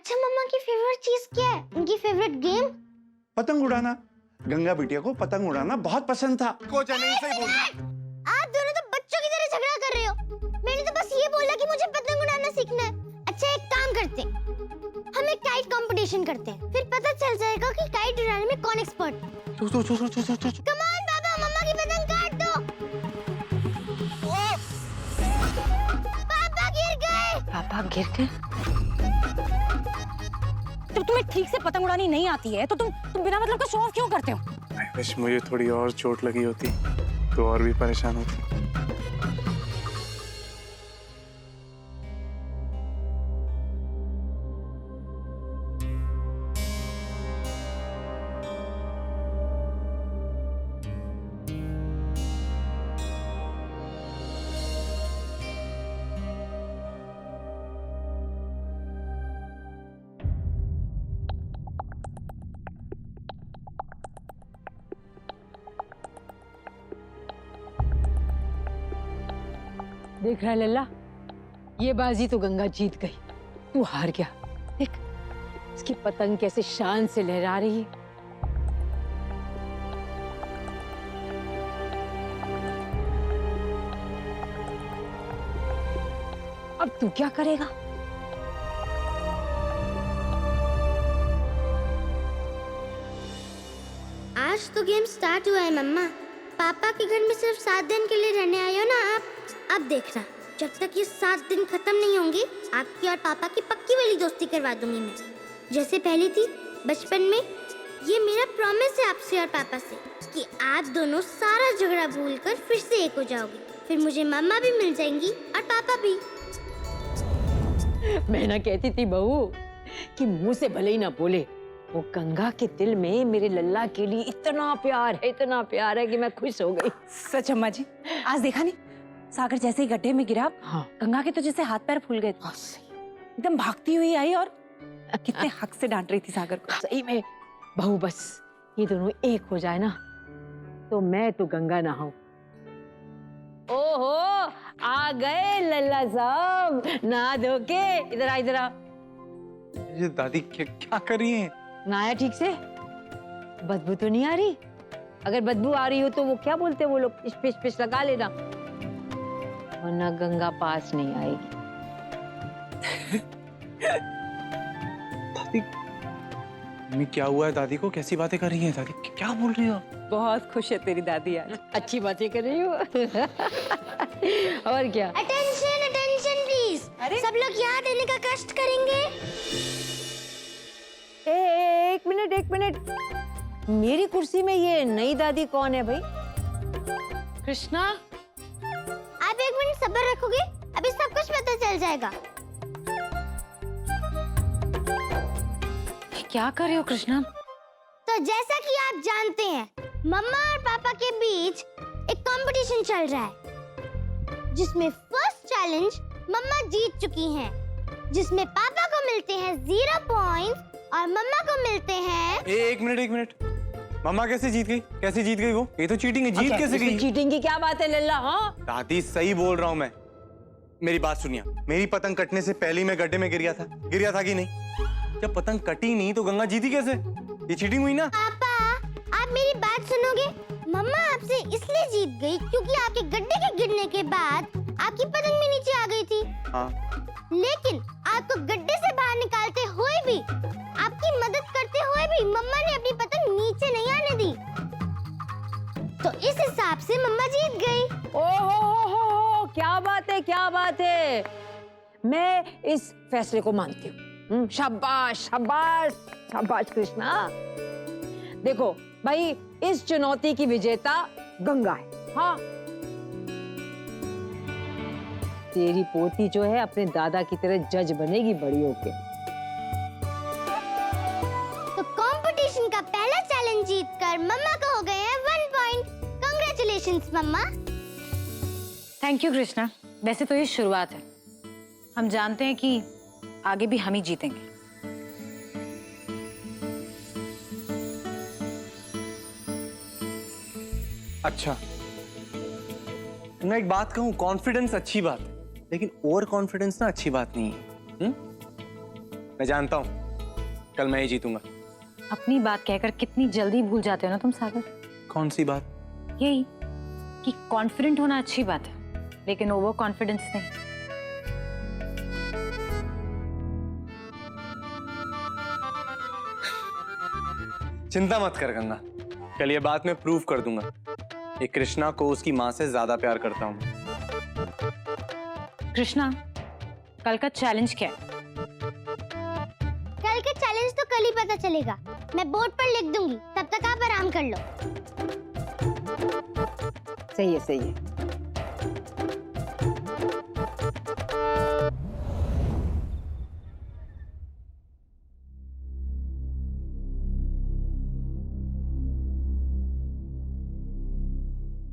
अच्छा मम्मा की फेवरेट चीज क्या है? उनकी फेवरेट गेम? पतंग उड़ाना। गंगा बिटिया को पतंग उड़ाना बहुत पसंद था। कोचा नहीं सही बोल। आप दोनों तो बच्चों की तरह झगड़ा कर रहे हो। मैंने तो बस ये बोला कि मुझे पतंग उड़ाना सीखना है। अच्छा एक काम करते हैं, हम एक काइट कंपटीशन करते हैं, फिर पता चल जाएगा कि काइट उड़ाने में कौन एक्सपर्ट है। कम ऑन पापा, मम्मा की पतंग काट दो। पापा गिर गए। पापा गिर गए? जब तुम्हें ठीक से पतंग उड़ानी नहीं आती है तो तुम बिना मतलब का शो ऑफ क्यों करते हो? I wish मुझे थोड़ी और चोट लगी होती तो और भी परेशान होती। देख रहा है लल्ला, ये बाजी तो गंगा जीत गई, तू हार गया। देख इसकी पतंग कैसे शान से लहरा रही है। अब तू क्या करेगा? आज तो गेम स्टार्ट हुआ है मम्मा। पापा के घर में सिर्फ 7 दिन के लिए रहने आए हो ना आप। अब देखना, जब तक ये 7 दिन खत्म नहीं होंगे, आपकी और पापा की पक्की वाली दोस्ती करवा दूंगी मैं, जैसे पहली थी बचपन में। ये मेरा प्रॉमिस है आपसे और पापा से कि आप दोनों सारा झगड़ा भूलकर फिर से एक हो जाओगे। फिर मुझे मम्मा भी मिल जाएंगी और पापा भी। मैं ना कहती थी बहू कि मुंह से भले ही ना बोले, वो गंगा के दिल में मेरे लल्ला के लिए इतना प्यार है कि मैं खुश हो गई। सच अम्मा जी, आज देखा नहीं सागर जैसे ही गड्ढे में गिरा, हाँ। गंगा के तो जैसे हाथ पैर फूल गए, एकदम भागती हुई आई और कितने हक से डांट रही थी सागर को। सही में बहू, बस ये दोनों एक हो जाए ना तो मैं तो गंगा ना हूं। ओहो आ गए लल्ला साहब, नहा धो के। इधर आ। ये दादी क्या कर रही हैं? नहाया ठीक से? बदबू तो नहीं आ रही? अगर बदबू आ रही हो तो वो क्या बोलते हैं वो लोग, पिश लगा लेना, वरना गंगा पास नहीं आएगी। दादी मम्मी क्या हुआ है? दादी को कैसी बातें कर रही हैं? दादी क्या बोल रही हो? बहुत खुश है तेरी दादी आज। अच्छी बातें कर रही हो। और क्या? Attention please. अरे? सब लोग यहाँ देने का कष्ट करेंगे। एक मिनट, मेरी कुर्सी में ये नई दादी कौन है भाई? कृष्णा, आप 1 मिनट सब्र रखोगे, अभी सब कुछ पता चल जाएगा। क्या कर रहे हो कृष्णा? तो जैसा कि आप जानते हैं, मम्मा और पापा के बीच एक कंपटीशन चल रहा है, जिसमें फर्स्ट चैलेंज मम्मा जीत चुकी हैं, जिसमें पापा को मिलते हैं 0 पॉइंट्स और मम्मा को मिलते हैं। एक मिनट, मम्मा कैसे जीत गई? कैसे जीत गई वो? ये तो चीटिंग है। जीत कैसे गई? चीटिंग की क्या बात है लल्ला? हाँ दादी सही बोल रहा हूँ मैं। मेरी बात सुनिए, मेरी पतंग कटने से पहले ही मैं गड्ढे में गिर गया था कि नहीं? जब पतंग कटी नहीं तो गंगा जीती कैसे? ये चीटिंग हुई ना? पापा आप मेरी बात सुनोगे? मम्मा आपसे इसलिए जीत गई क्योंकि आपके गड्ढे के गिरने के बाद आपकी पतंग भी नीचे आ गई थी। हाँ। लेकिन आपको गड्ढे से बाहर निकालते हुए भी, आपकी मदद करते हुए भी मम्मा ने अपनी पतंग नीचे नहीं आने दी। तो इस हिसाब से मम्मा जीत गई। ओहो, क्या बात है। मैं इस फैसले को मानती हूँ। शाबाश कृष्णा। देखो भाई, इस चुनौती की विजेता गंगा है। हाँ, तेरी पोती जो है अपने दादा की तरह जज बनेगी बड़ी होके। तो कंपटीशन का पहला चैलेंज जीतकर मम्मा को हो गए हैं 1 पॉइंट। कांग्रेचुलेशंस मम्मा। Thank you Krishna. वैसे तो ये शुरुआत है, हम जानते हैं कि आगे भी हम ही जीतेंगे। अच्छा, मैं एक बात कहूँ, कॉन्फिडेंस अच्छी बात है, लेकिन ओवर कॉन्फिडेंस ना अच्छी बात नहीं है। मैं जानता हूँ कल मैं ही जीतूंगा। अपनी बात कहकर कितनी जल्दी भूल जाते हो ना तुम सागर। कौन सी बात? यही कि कॉन्फिडेंट होना अच्छी बात है, लेकिन ओवर कॉन्फिडेंस नहीं। चिंता मत कर गंगा, कल ये बात मैं प्रूव कर दूंगा। ये कृष्णा को उसकी माँ से ज्यादा प्यार करता हूँ। कृष्णा, कल का चैलेंज क्या है? कल का चैलेंज तो कल ही पता चलेगा। मैं बोर्ड पर लिख दूंगी, तब तक आप आराम कर लो। सही है, सही है।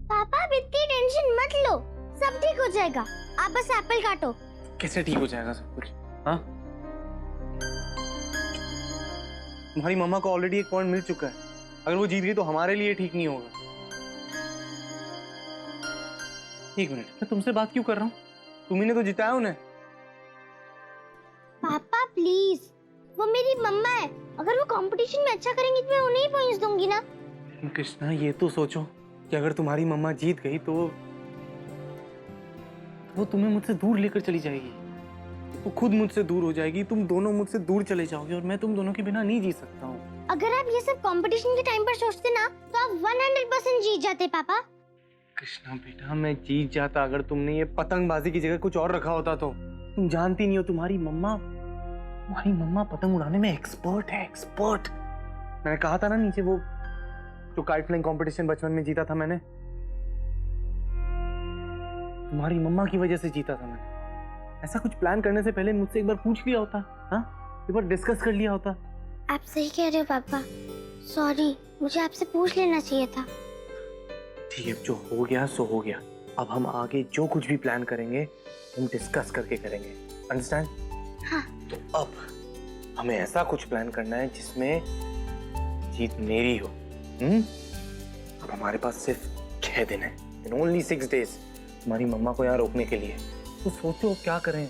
पापा अब इतनी टेंशन मत लो, सब ठीक हो जाएगा। आप बस एप्पल काटो। कैसे ठीक हो जाएगा सब कुछ? हाँ, तुम्हारी मम्मा को ऑलरेडी एक पॉइंट मिल चुका है। अगर वो जीत गई तो हमारे लिए ठीक नहीं होगा। एक मिनट, मैं तुमसे बात क्यों कर रहा हूँ? तुम्ही ने तो जिताया उन्हें। पापा प्लीज, वो मेरी मम्मा है। अगर वो कंपटीशन में अच्छा करेंगी तो मैं उन्हें ही पॉइंट्स दूंगी ना। कृष्णा, ये तो सोचो कि अगर तुम्हारी मम्मा जीत गई तो वो तुम्हें मुझसे दूर लेकर चली जाएगी। वो खुद मुझसे दूर हो जाएगी, तुम दोनों मुझसे दूर चले जाओगे और मैं तुम दोनों के बिना नहीं जी सकता हूँ। अगर आप ये सब कंपटीशन के टाइम पर सोचते ना तो आप 100% जीत जाते पापा। कृष्णा बेटा, मैं जीत जाता अगर तुमने ये पतंगबाजी की जगह कुछ और रखा होता तो। तुम जानती नहीं हो, तुम्हारी मम्मा पतंग उड़ाने में एक्सपर्ट है, एक्सपर्ट। मैंने कहा था ना नीचे, वो जो काइट फ्लाइंग कंपटीशन बचपन में जीता था मैंने, तुम्हारी मम्मा की वजह से जीता था मैंने। ऐसा कुछ प्लान करने से पहले मुझसे एक बार पूछ लिया होता, हाँ, एक बार डिस्कस कर लिया होता। आप सही कह रहे हो पापा, सॉरी, मुझे आपसे पूछ लेना चाहिए था। ठीक है, जो हो गया सो हो गया। अब हम आगे जो कुछ भी प्लान करेंगे हम डिस्कस करके करेंगे, अंडरस्टैंड? हाँ। तो अब हमें ऐसा कुछ प्लान करना है जिसमें जीत मेरी हो। अब हमारे पास सिर्फ 6 दिन है, इन ओनली 6 days, तुम्हारी मम्मा को यहाँ रोकने के लिए। तो सोचो क्या करें।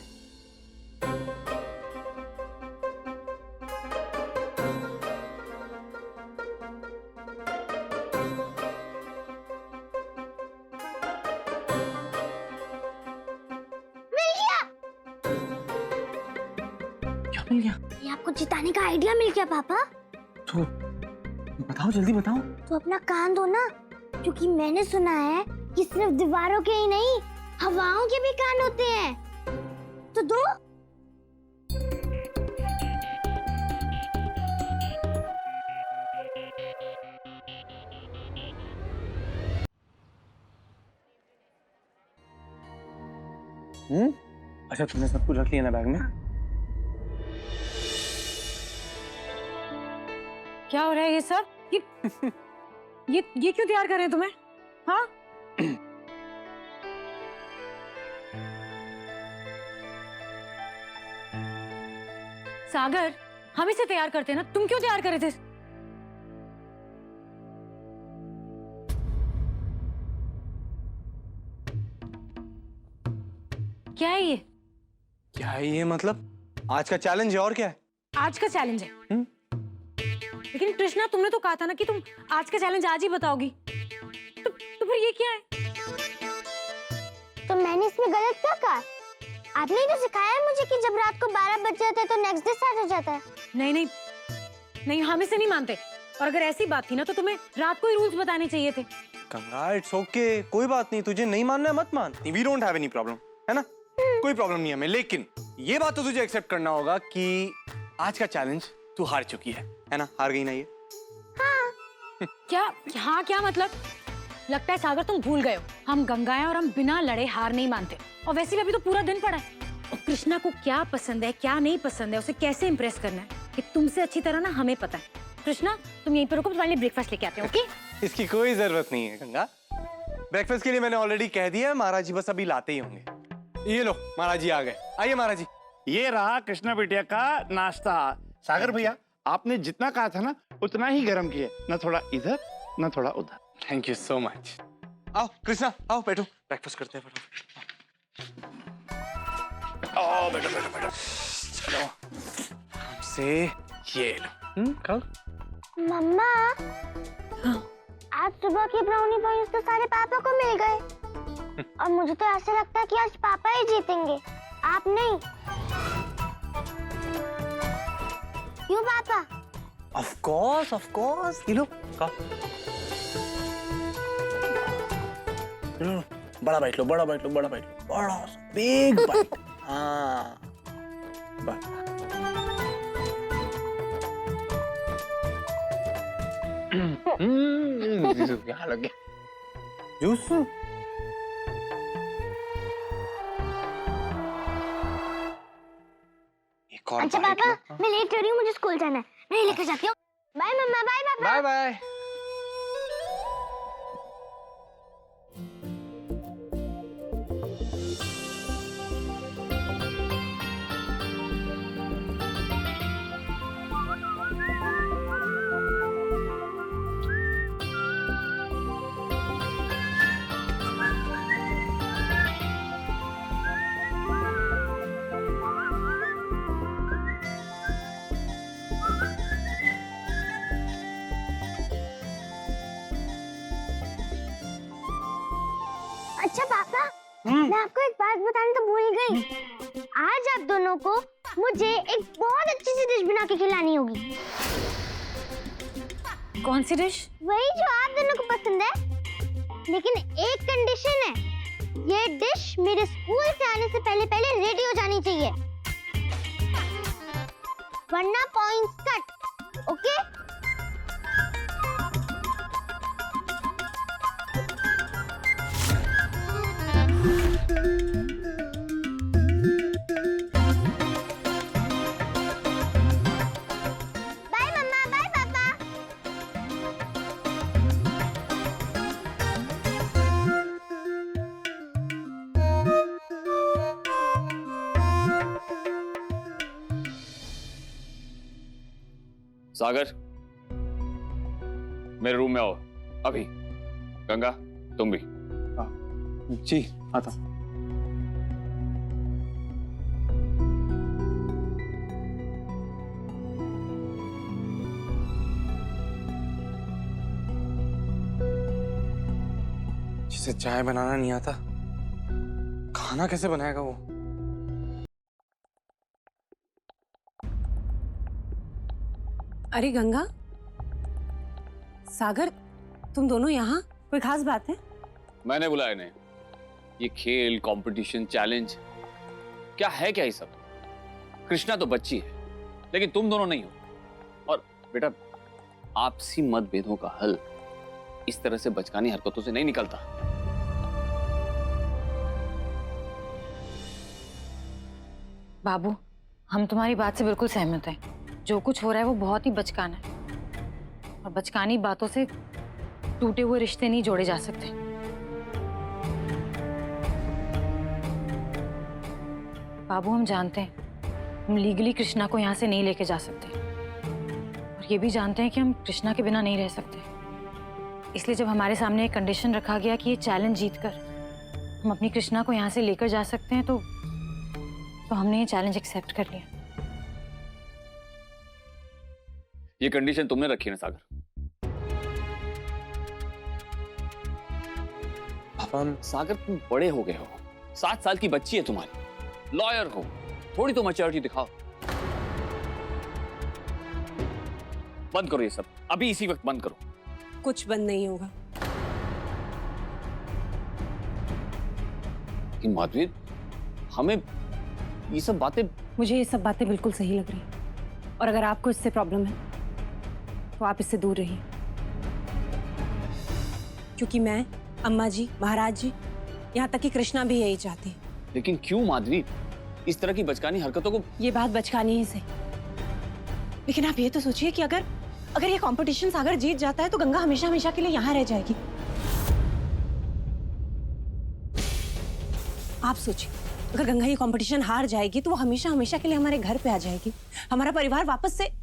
क्या मिल गया? ये आपको जिताने का आइडिया मिल गया पापा। तो बताओ, जल्दी बताओ। तो अपना कान दो ना, क्योंकि मैंने सुना है कि सिर्फ दीवारों के ही नहीं, हवाओं के भी कान होते हैं। तो दो। अच्छा, तुमने सब कुछ रख लिया ना बैग में? क्या हो रहा है ये सब? ये क्यों तैयार कर रहे हैं तुम्हें? हाँ? सागर, हम इसे तैयार करते हैं ना, तुम क्यों तैयार कर रहे थे? क्या है ये? क्या है ये? मतलब आज का चैलेंज है और क्या है? आज का चैलेंज है। लेकिन कृष्णा, तुमने तो कहा था ना कि तुम आज का चैलेंज आज ही बताओगी। तो फिर ये क्या है? तो मैंने इसमें गलत क्या कहा? आपने ही तो सिखाया है मुझे कि जब रात को 12 बज जाते हैं तो नेक्स्ट डे स्टार्ट हो जाता है। नहीं, हम इसे नहीं मानते। और अगर ऐसी बात थी ना तो तुम्हें रात को ही रूल्स बताने चाहिए थे। गंगा, इट्स ओके, कोई बात नहीं। तुझे नहीं मानना है मत मान। We don't have any problem, है ना? कोई प्रॉब्लम नहीं है हमें। लेकिन ये बात तो तुझे एक्सेप्ट करना होगा कि आज का चैलेंज तू हार चुकी है ना? हार गई ना ये? क्या? हाँ, क्या मतलब? लगता है सागर तुम भूल गए हो, हम गंगा हैं और हम बिना लड़े हार नहीं मानते। और वैसे भी अभी तो पूरा दिन पड़ा है। और कृष्णा को क्या पसंद है, क्या नहीं पसंद है, उसे कैसे इंप्रेस करना है, ये तुमसे अच्छी तरह ना हमें पता है। कृष्णा, तुम यहीं पर रुको, तुम्हारे लिए ब्रेकफास्ट लेके आते हैं, ओके? इसकी कोई जरूरत नहीं है गंगा। ब्रेकफास्ट के लिए मैंने ऑलरेडी कह दिया है, महाराज जी बस अभी लाते ही होंगे। ये लो, महाराज जी आ गए। आइए महाराज जी। ये रहा कृष्णा बिटिया का नाश्ता। सागर भैया, आपने जितना कहा था ना उतना ही गर्म किया, ना थोड़ा इधर ना थोड़ा उधर। Thank you so much. आओ कृष्णा, आओ बैठो, ब्रेकफास्ट करते हैं। बैठो। आओ बैठो। चलो से ये लो। खाओ। मम्मा, आज सुबह के ब्राउनी पॉइंट्स तो सारे पापा को मिल गए और मुझे तो ऐसा लगता है कि आज पापा ही जीतेंगे, आप नहीं। क्यों पापा? Of course. ये लो, खाओ। बड़ा बाइट लो, बड़ा बिग बाइट। हाँ, बस। यहाँ लग गया जूस। एक और अच्छा बाइट पापा, लो। मैं लेट हो रही हूँ, मुझे स्कूल जाना है, मैं लेकर जाती हूँ। बाय मम्मा, बाय पापा। Bye bye. अच्छा पापा, मैं आपको एक बात बताने तो भूल गई। आज आप दोनों को मुझे एक बहुत अच्छी सी डिश बना के खिलानी होगी। कौन सी डिश? वही जो आप दोनों को पसंद है, लेकिन एक कंडीशन है, ये डिश मेरे स्कूल से आने से पहले पहले रेडी हो जानी चाहिए, वरना पॉइंट्स कट। ओके? बाय मम्मा, बाय पापा। सागर, मेरे रूम में आओ अभी। गंगा, तुम भी। जी आता। जिसे चाय बनाना नहीं आता, खाना कैसे बनाएगा वो? अरे गंगा, सागर, तुम दोनों यहाँ? कोई खास बात है? मैंने बुलाया इन्हें। ये खेल, कंपटीशन, चैलेंज, क्या है क्या ये सब? कृष्णा तो बच्ची है, लेकिन तुम दोनों नहीं हो। और बेटा, आपसी मतभेदों का हल इस तरह से बचकानी हरकतों से नहीं निकलता। बाबू, हम तुम्हारी बात से बिल्कुल सहमत हैं। जो कुछ हो रहा है वो बहुत ही बचकाना है, और बचकानी बातों से टूटे हुए रिश्ते नहीं जोड़े जा सकते। बाबू, हम जानते हैं हम लीगली कृष्णा को यहाँ से नहीं लेके जा सकते, और ये भी जानते हैं कि हम कृष्णा के बिना नहीं रह सकते। इसलिए जब हमारे सामने एक कंडीशन रखा गया कि ये चैलेंज जीतकर हम अपनी कृष्णा को यहाँ से लेकर जा सकते हैं, तो हमने ये चैलेंज एक्सेप्ट कर लिया। ये कंडीशन तुमने रखी है ना सागर? पापा, सागर, तुम बड़े हो गए हो, 7 साल की बच्ची है तुम्हारी, लॉयर हो, थोड़ी तो मैच्योरिटी दिखाओ। बंद करो ये सब, अभी इसी वक्त बंद करो। कुछ बंद नहीं होगा। कि माधवी, हमें ये सब बातें, मुझे ये सब बातें बिल्कुल सही लग रही हैं, और अगर आपको इससे प्रॉब्लम है तो आप इससे दूर रहिए, क्योंकि मैं, अम्मा जी, महाराज जी, यहाँ तक कि कृष्णा भी यही चाहती है। लेकिन क्यों माधवी, इस तरह की बचकानी हरकतों को? ये बात बचकानी ही सही, लेकिन आप ये तो सोचिए कि अगर ये कंपटीशन सागर जीत जाता है तो गंगा हमेशा हमेशा के लिए यहाँ रह जाएगी। आप सोचिए, अगर गंगा ये कंपटीशन हार जाएगी तो वो हमेशा हमेशा के लिए हमारे घर पे आ जाएगी, हमारा परिवार वापस से।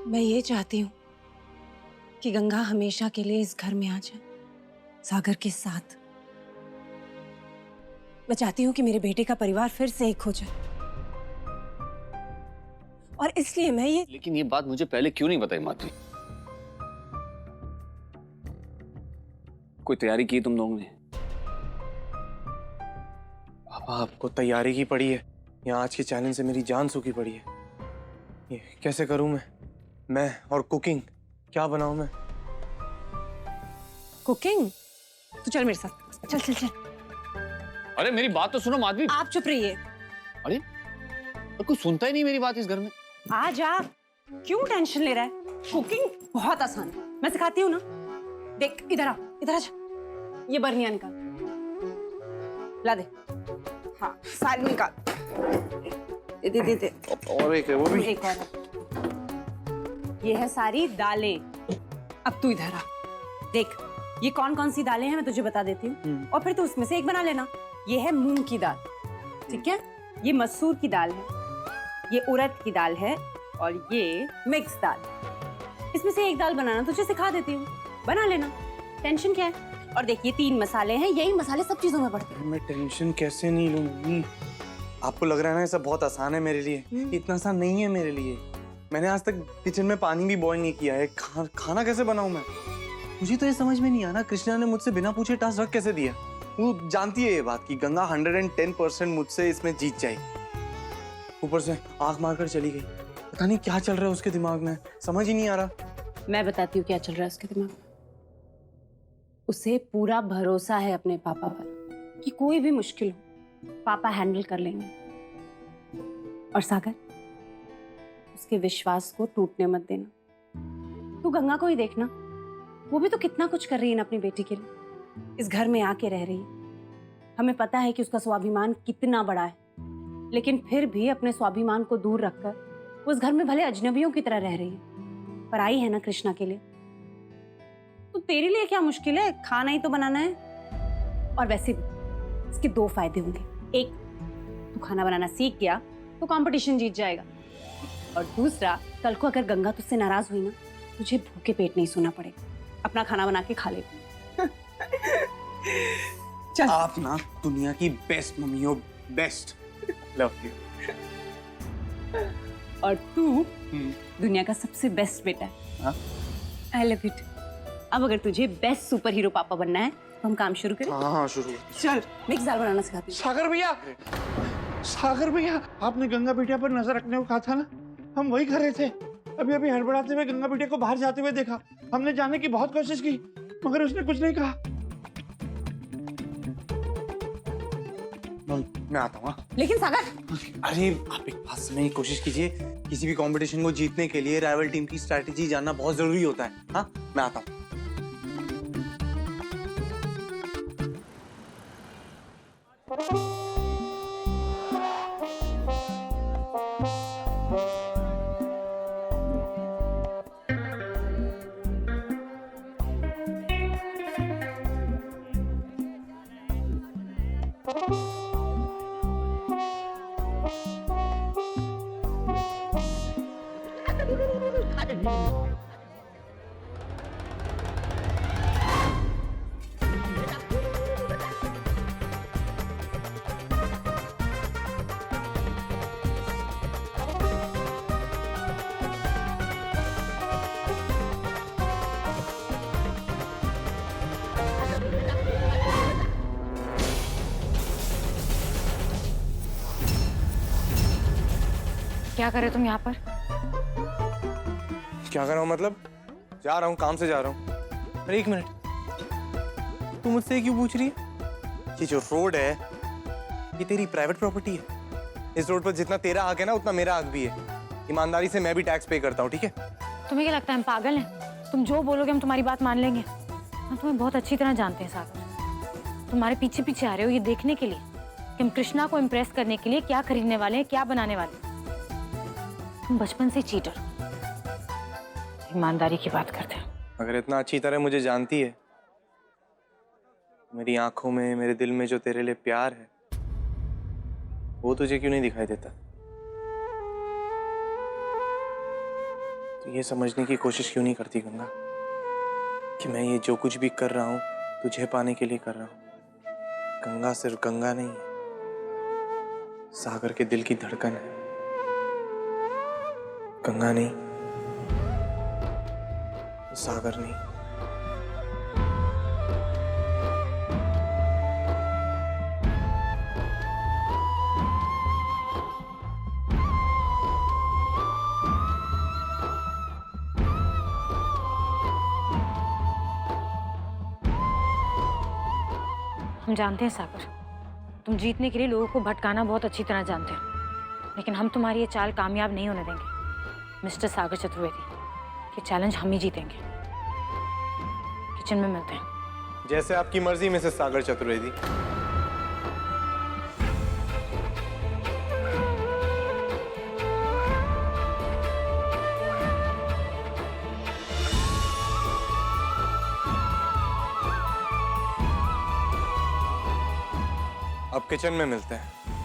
मैं ये चाहती हूँ कि गंगा हमेशा के लिए इस घर में आ जाए, सागर के साथ। मैं चाहती हूँ कि मेरे बेटे का परिवार फिर से एक हो जाए, और इसलिए मैं ये लेकिन ये बात मुझे पहले क्यों नहीं बताई माधवी? कोई तैयारी की तुम लोगों ने? पापा आपको तैयारी की पड़ी है, यहाँ आज के चैलेंज से मेरी जान सूखी पड़ी है। ये कैसे करूं मैं और कुकिंग क्या बनाऊं मैं? कुकिंग। तो चल मेरे साथ, चल चल चल। अरे मेरी बात तो सुनो माधवी। आप चुप रहिए। अरे कोई सुनता ही नहीं मेरी बात इस घर में। आ जा, क्यों टेंशन ले रहा है? कुकिंग बहुत आसान है, मैं सिखाती हूँ ना। देख इधर आ, इधर आ जा। ये बर्नियां निकाल, ला दे। हाँ सारी निकाल, दे दे दे। और एक है वो भी। एक और है। ये है सारी दालें। अब तू इधर आ, देख ये कौन कौन सी दालें हैं मैं तुझे बता देती हूँ, और फिर तू उसमें से एक बना लेना। ये है मूंग की दाल, ठीक है? ये मसूर की दाल है, ये उड़द की दाल है, और ये मिक्स दाल। इसमें से एक दाल बनाना तुझे सिखा देती हूँ, बना लेना, टेंशन क्या है? और देख ये 3 मसाले हैं, यही मसाले सब चीजों में पड़ते हैं। मैं टेंशन कैसे नहीं लूं मम्मी? आपको लग रहा है ना ये सब बहुत आसान है मेरे लिए, इतना आसान नहीं है मेरे लिए। मैंने आज तक किचन में पानी भी बॉईल नहीं किया है। खाना कैसे बनाऊं मैं? मुझे तो ये समझ में नहीं आ रहा, कृष्णा ने मुझसे बिना पूछे टास्क रख कैसे दिया? वो जानती है ये बात कि गंगा 110% मुझसे इसमें जीत जाएगी। ऊपर से आंख मारकर चली गई, पता नहीं क्या चल रहा है उसके दिमाग में, समझ ही नहीं आ रहा। मैं बताती हूँ क्या चल रहा है उसके दिमाग में। उसे पूरा भरोसा है अपने पापा पर कि कोई भी मुश्किल हो पापा हैंडल कर लेंगे। और सागर, उसके विश्वास को टूटने मत देना। तू गंगा को ही देखना, वो भी तो कितना कुछ कर रही है ना अपनी बेटी के लिए। इस घर में आके रह रही है। हमें पता है कि उसका स्वाभिमान कितना बड़ा है, लेकिन फिर भी अपने स्वाभिमान को दूर रखकर वो इस घर में भले अजनबियों की तरह रह रही है, पर आई है ना कृष्णा के लिए। तो तेरे लिए क्या मुश्किल है, खाना ही तो बनाना है। और वैसे भी इसके 2 फायदे होंगे। एक, तू खाना बनाना सीख गया तो कंपटीशन जीत जाएगा, और दूसरा, कल को अगर गंगा तुझसे नाराज हुई ना, तुझे भूखे पेट नहीं सोना पड़ेगा, अपना खाना बना के खा लेगा। चल। आप ना दुनिया की बेस्ट मम्मी हो, बेस्ट। Love you. और तू दुनिया का सबसे बेस्ट बेटा है। I love it. अब अगर तुझे बेस्ट सुपर हीरो पापा बनना है तो हम काम शुरू करें। हाँ शुरू। चल मिक्स दाल बनाना सिखाती हूँ। सागर भैया, आपने गंगा बिटिया पर नजर रखने को कहा था ना, हम वही कर रहे थे। अभी अभी हड़बड़ाते हुए गंगा बिटिया को बाहर जाते हुए देखा। हमने जाने की बहुत कोशिश की, मगर उसने कुछ नहीं कहा। मैं आता हूँ। लेकिन सागर, अरे आप एक बात समझने की कोशिश कीजिए, किसी भी कंपटीशन को जीतने के लिए राइवल टीम की स्ट्रैटेजी जानना बहुत जरूरी होता है। हाँ मैं आता हूँ। क्या कर रहे हो तुम यहाँ पर? क्या कर रहा हूँ मतलब? जा रहा हूँ, काम से जा रहा हूँ। अरे 1 मिनट, तू मुझसे क्यों पूछ रही है? ये जो रोड है ये तेरी प्राइवेट प्रॉपर्टी है। इस रोड पर जितना तेरा हक है ना, उतना मेरा हक भी है। ईमानदारी से मैं भी टैक्स पे करता हूँ, ठीक है? तुम्हें क्या लगता है हम पागल हैं? तुम जो बोलोगे हम तुम्हारी बात मान लेंगे? हम तुम्हें बहुत अच्छी तरह जानते हैं सागर। तुम्हारे पीछे पीछे आ रहे हो ये देखने के लिए कि हम कृष्णा को इम्प्रेस करने के लिए क्या खरीदने वाले हैं, क्या बनाने वाले हैं। तुम बचपन से चीटर, ईमानदारी की बात करते हैं। अगर इतना अच्छी तरह मुझे जानती है, मेरी आंखों में, मेरे दिल में जो तेरे लिए प्यार है, वो तुझे क्यों नहीं दिखाई देता? ये समझने की कोशिश क्यों नहीं करती गंगा कि मैं ये जो कुछ भी कर रहा हूँ तुझे पाने के लिए कर रहा हूँ। गंगा सिर्फ गंगा नहीं है, सागर के दिल की धड़कन है। गंगा नहीं, सागर नहीं। हम जानते हैं सागर, तुम जीतने के लिए लोगों को भटकाना बहुत अच्छी तरह जानते हो, लेकिन हम तुम्हारी ये चाल कामयाब नहीं होने देंगे। मिस्टर सागर चतुर्वेदी, ये चैलेंज हम ही जीतेंगे। किचन में मिलते हैं। जैसे आपकी मर्जी मिसेस सागर चतुर्वेदी। अब किचन में मिलते हैं।